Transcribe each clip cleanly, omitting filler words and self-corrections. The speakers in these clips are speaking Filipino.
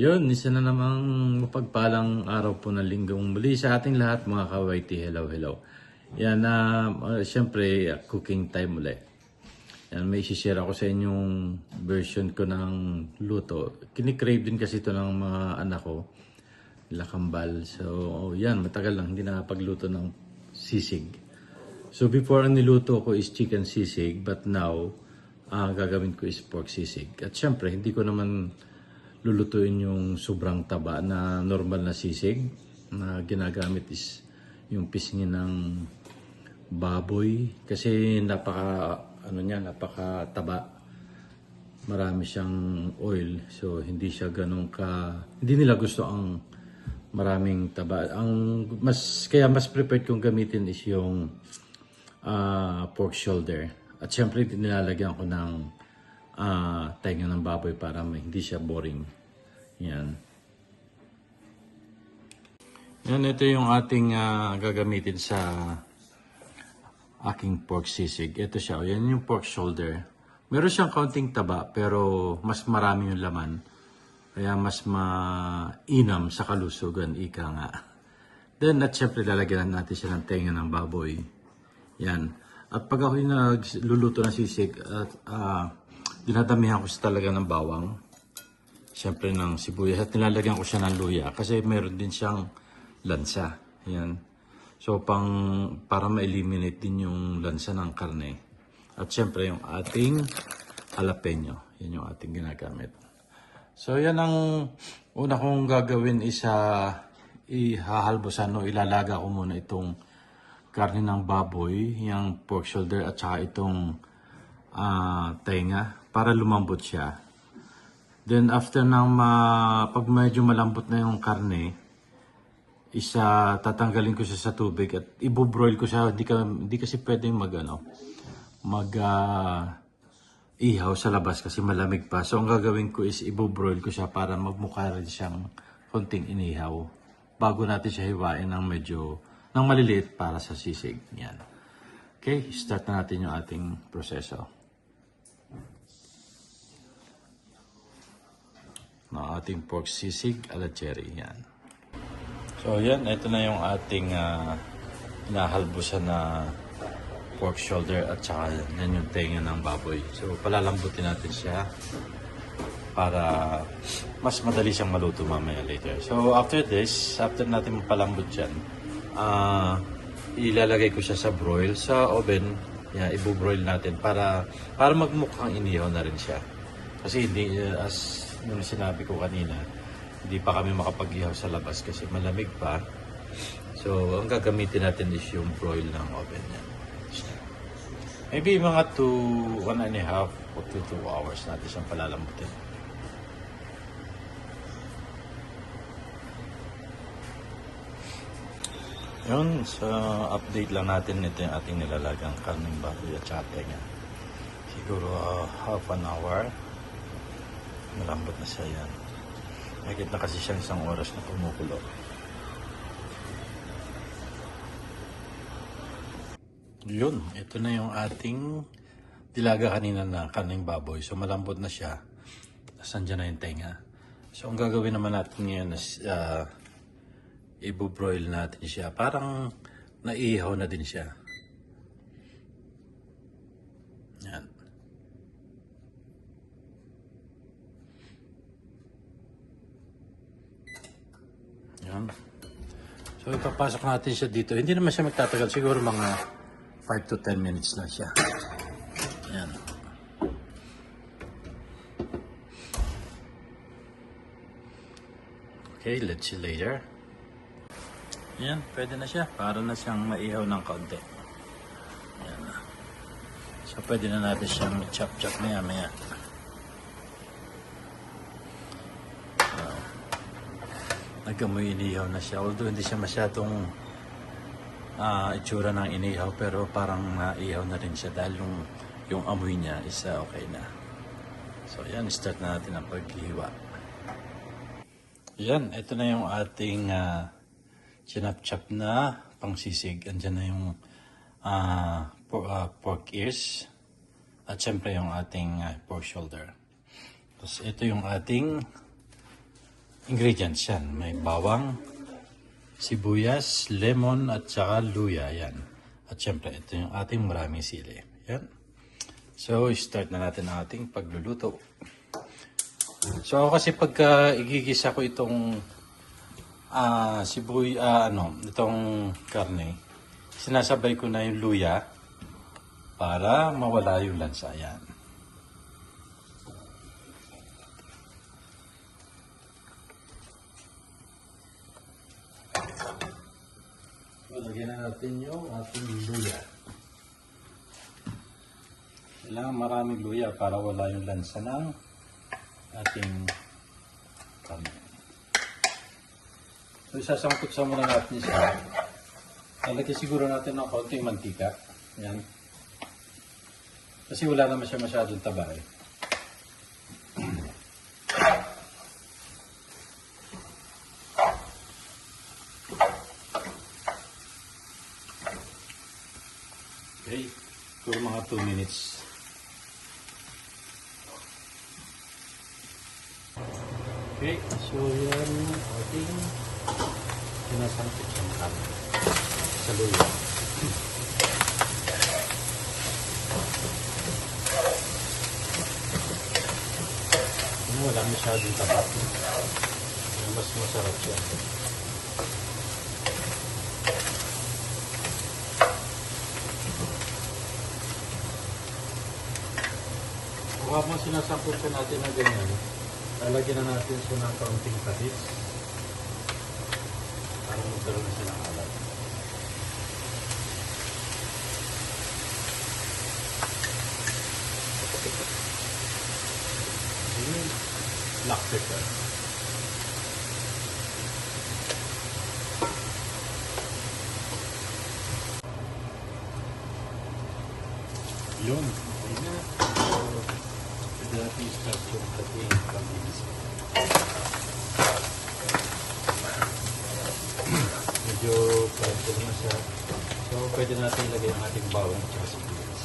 Yun, isa na namang mapagpalang araw po ng linggong muli sa ating lahat mga kawaiti. Hello, hello. Yan na, siyempre, cooking time ulit. Yan, may share ako sa inyong version ko ng luto. Kinikrave din kasi ito ng mga anak ko, lakambal. So, yan, matagal lang hindi nakapagluto ng sisig. So, before ang niluto ko is chicken sisig, but now, ang gagawin ko is pork sisig. At siyempre, hindi ko naman lulutuin yung sobrang taba na normal na sisig na ginagamit is yung pisngi ng baboy kasi napaka taba, marami siyang oil, so hindi siya hindi nila gusto ang maraming taba. Kaya mas prepared kong gamitin is yung pork shoulder, at syempre nilalagyan ko ng tenga ng baboy para hindi siya boring. Yan. Yan, ito yung ating gagamitin sa aking pork sisig. Ito siya. Yan yung pork shoulder. Meron siyang kaunting taba pero mas marami yung laman. Kaya mas mainam sa kalusugan, ika nga. Then, at syempre lalagyan natin siya ng tenga ng baboy. Yan. At pag ako yung nagluluto ng sisig, dinadamihan ko siya talaga ng bawang. Siyempre ng sibuyas. At nilalagyan ko siya ng luya. Kasi meron din siyang lansa. Yan. So, para ma-eliminate din yung lansa ng karne. At siyempre yung ating jalapeno. Yan yung ating ginagamit. So, yan ang una kong gagawin is ihahalbosan o ilalaga ko muna itong karne ng baboy, yung pork shoulder at saka itong tenga para lumambot siya. Then after pag medyo malambot na yung karne, tatanggalin ko siya sa tubig at ibobroil ko siya. Hindi kasi pwedeng ihaw sa labas kasi malamig pa. So ang gagawin ko is ibobroil ko siya para magmukha rin siyang konting inihaw bago natin siya hiwain ng maliliit para sa sisig. Yan. Okay, start na natin yung ating proseso. Na ating pork sisig ala cherry. Yan. So yan, ito na yung ating inahalbusan na pork shoulder at saka yan yung tenga ng baboy. So palalambutin natin siya para mas madali siyang maluto mamaya later. So after natin mapalambot yan, ilalagay ko siya sa oven. Yan, ibobroil natin para magmukhang inihaw na rin siya. Kasi hindi, as yung sinabi ko kanina, hindi pa kami makapag-ihaw sa labas kasi malamig pa. So, ang gagamitin natin is yung broil ng oven. Yan. Maybe mga 1.5 to 2 hours natin siyang palalambutin. Yun, sa update lang natin, ito yung ating nilalagang karneng baboy at saka tenga. Siguro half an hour. Malambot na siya yan. Nakikit na kasi siyang 1 oras na kumukulo. Yun, ito na yung ating dilaga kanina na karneng baboy. So malambot na siya. Nasaan na yung tenga. So ang gagawin naman natin ngayon is ibobroil natin siya. Parang naihaw na din siya. Yan. Yan. So ipapasok natin siya dito. Hindi naman siya magtatagal. Siguro mga 5 to 10 minutes lang siya. Yan. Okay, let's see later. Yan, pwede na siya. Para na siyang maihaw ng kaunti. Yan na. So, pwede na natin siyang chop-chop maya-maya. Nagkamoy inihaw na siya. Although hindi siya masyadong itsura ng inihaw, pero parang naihaw na rin siya dahil yung amoy niya is okay na. So, yan. Start na natin ang paghihiwa. Yan. Ito na yung ating chinap-chop na pangsisig. Andyan na yung pork ears at syempre yung ating pork shoulder. Tapos ito yung ating ingredients yan. May bawang, sibuyas, lemon, at saka luya. Yan. At syempre, ito yung ating maraming sili. Yan. So, start na natin ang ating pagluluto. So, ako kasi pagka igigisa ko itong itong karne, sinasabay ko na yung luya para mawala yung lansa. Yan. Lagyan na natin yung ating luya. Kailangan maraming luya para wala yung lansa ng ating karne. So, isasangkot sa muna natin siya. Lalagyan siguro natin ng konting mantika. Yan. Kasi wala naman siya masyadong taba eh. Okay, for mga 2 minutes. Okay, so yan yung ating sinasangkot sa karne sa luya. Wala masyadong taba. Mas masarap siya. Habang sinasangkot siya natin na ganyan, lalagyan na natin siya ng kaunting patis para magkaroon na siya ng alat. Black pepper. Yun. Okay na. Pwede natin i-start yung ating pag-inis. Medyo pwede na siya. So, pwede natin ilagay ang ating bawang at sibuyas.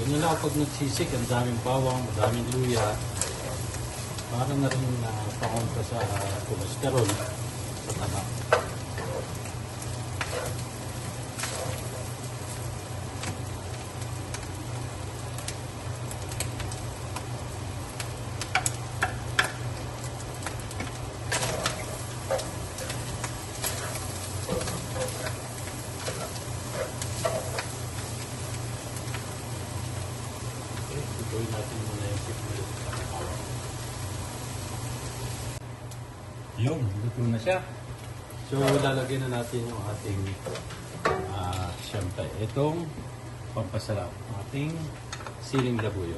Ganyan lang pag nagsisik, ang daming bawang, madaming luya. Para na rin pakontra sa cholesterol sa taba. Tutuin natin muna yung sibuyas. Yun, luto na siya. So, lalagyan na natin yung ating siyempre, itong pampasarap, ating siling labuyo.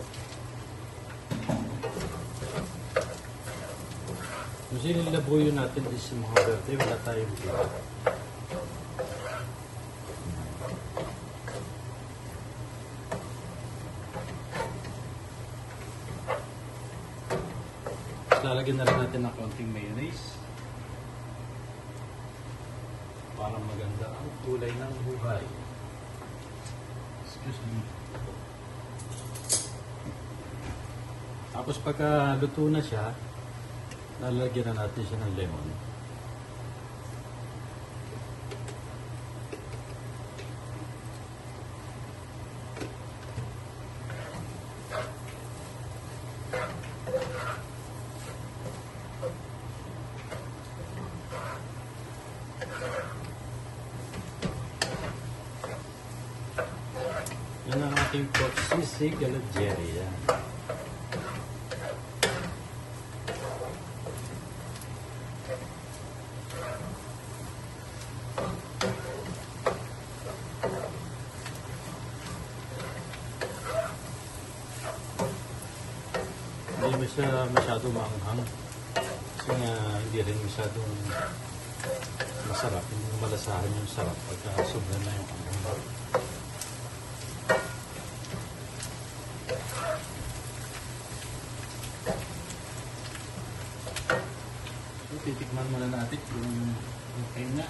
Yung siling labuyo natin is mga verde, wala tayong dito. Lalagyan na rin natin ng konting mayonnaise para maganda ang kulay ng buhay. Excuse me. Tapos pagka luto na siya, lalagyan na natin siya ng lemon. Yan ang ating pork sisig galageri. Yan. Hindi mo siya masyadong maanghang. Kasi nga hindi rin masyadong masarap. Hindi malasahan yung sarap pagka sobra na yung anghang. Titikman muna natin kung okay na.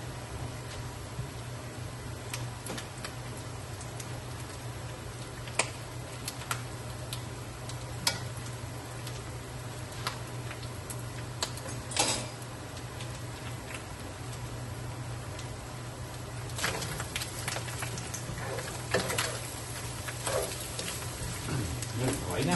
na.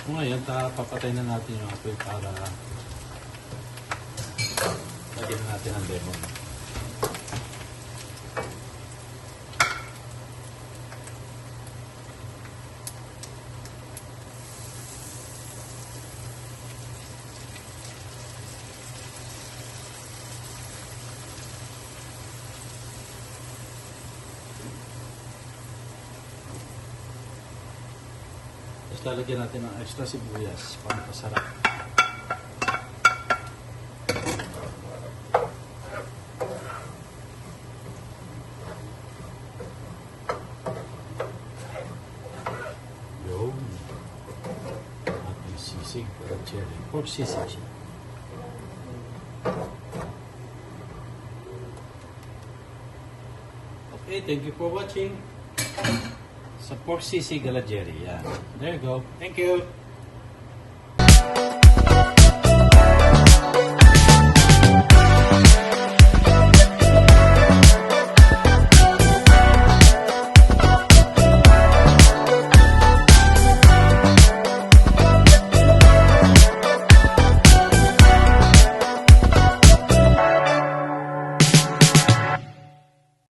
Ngayon, papatay na natin yung apoy para lagyan natin ang lemon. Tapos lalagyan natin ng extra sibuyas para pasarap. Yun. Ating sisig or cherry. Pork sisig siya. Okay, thank you for watching. Sa pork sisig ala Jerry. Yan. There you go. Thank you.